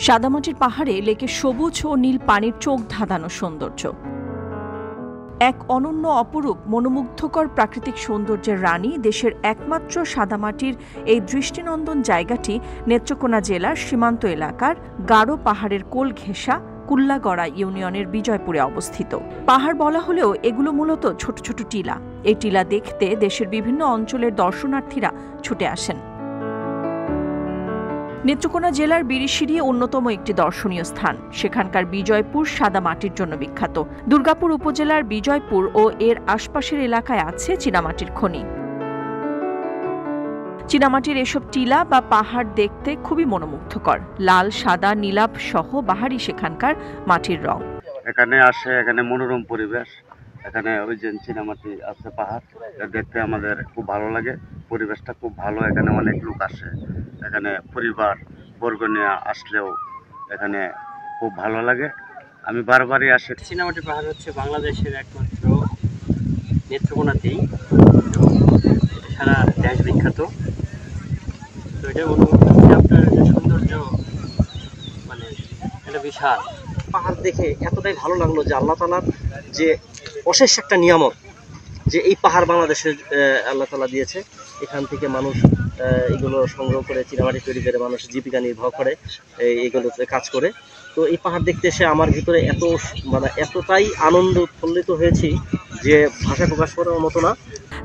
সাদামাটির পাহাড়ে লেকে সবুজ ও নীল পানির চোখ ধাঁধানো সৌন্দর্য, এক অনন্য অপরূপ মনোমুগ্ধকর প্রাকৃতিক সৌন্দর্যের রানী দেশের একমাত্র সাদামাটির এই দৃষ্টিনন্দন জায়গাটি নেত্রকোনা জেলার সীমান্ত এলাকার গারো পাহাড়ের কোল ঘেঁষা কুল্লাগড়া ইউনিয়নের বিজয়পুরে অবস্থিত। পাহাড় বলা হলেও এগুলো মূলত ছোট ছোট টিলা। এই টিলা দেখতে দেশের বিভিন্ন অঞ্চলের দর্শনার্থীরা ছুটে আসেন। নেত্রকোনা জেলার বিরিশিরি অন্যতম একটি দর্শনীয় স্থান। সেখানকার বিজয়পুর সাদা মাটির জন্য বিখ্যাত। দুর্গাপুর উপজেলার বিজয়পুর ও এর আশপাশের এলাকায় আছে চীনামাটির খনি। চীনামাটির এসব টিলা বা পাহাড় দেখতে খুবই মনোমুগ্ধকর। লাল, সাদা, নীলাভ সহ বাহারি সেখানকার মাটির রং। এখানে আসে, এখানে মনোরম পরিবেশ, এখানে ওই যে চীনামাটি আছে পাহাড়, দেখতে আমাদের খুব ভালো লাগে। পরিবেশটা খুব ভালো, এখানে অনেক লোক আসে। এখানে পরিবার বর্গ নিয়ে আসলেও এখানে খুব ভালো লাগে। আমি বারবারই আসি। চীনামাটি পাহাড় হচ্ছে বাংলাদেশের একমাত্র নেত্রকোনাতেই, সারা দেশ বিখ্যাত। তো এটা আপনার যে সৌন্দর্য, মানে এটা বিশাল। পাহাড় দেখে এতটাই ভালো লাগলো যে আল্লাহ তাআলার যে অশেষ একটা নিয়ামত, যে এই পাহাড় বাংলাদেশের আল্লাহ তাআলা দিয়েছে। এখান থেকে মানুষ এগুলো সংগ্রহ করে চীনামাটি তৈরি করে মানুষ জীবিকা নির্বাহ করে, এগুলোতে কাজ করে। তো এই পাহাড় দেখতে এসে আমার ভিতরে এতটাই আনন্দ উৎফুল্লিত হয়েছি যে ভাষা প্রকাশ করার মতো না।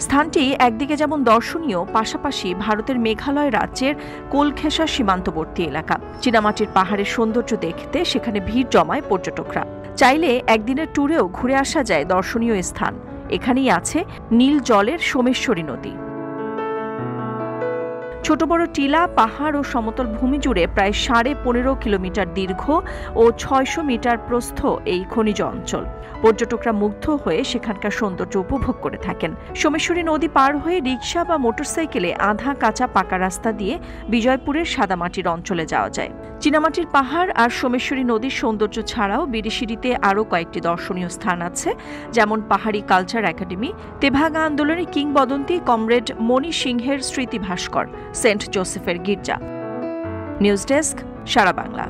স্থানটি একদিকে যেমন দর্শনীয়, পাশাপাশি ভারতের মেঘালয় রাজ্যের কোলঘেঁষা সীমান্তবর্তী এলাকা। চীনামাটির পাহাড়ের সৌন্দর্য দেখতে সেখানে ভিড় জমায় পর্যটকরা। চাইলে একদিনের ট্যুরেও ঘুরে আসা যায় দর্শনীয় স্থান। এখানেই আছে নীল জলের সোমেশ্বরী নদী। ছোট বড় টিলা, পাহাড় ও সমতল ভূমি জুড়ে প্রায় 15.5 কিলোমিটার দীর্ঘ ও 600 মিটার প্রস্থ এই খনিজ অঞ্চল। পর্যটকরা মুগ্ধ হয়ে সেখানকার সৌন্দর্য উপভোগ করে থাকেন। সোমেশ্বরী নদী পার হয়ে রিকশা বা মোটরসাইকেলে আধা কাঁচা পাকা রাস্তা দিয়ে বিজয়পুরের সাদামাটির অঞ্চলে যাওয়া যায়। চীনামাটির পাহাড় আর সোমেশ্বরী নদীর সৌন্দর্য ছাড়াও বিরিশিরিতে আরও কয়েকটি দর্শনীয় স্থান আছে, যেমন পাহাড়ি কালচার একাডেমি, তেভাগা আন্দোলনের কিংবদন্তি কমরেড মণি সিংহের স্মৃতি ভাস্কর, সেন্ট জোসেফের গির্জা। নিউজ ডেস্ক, সারা বাংলা।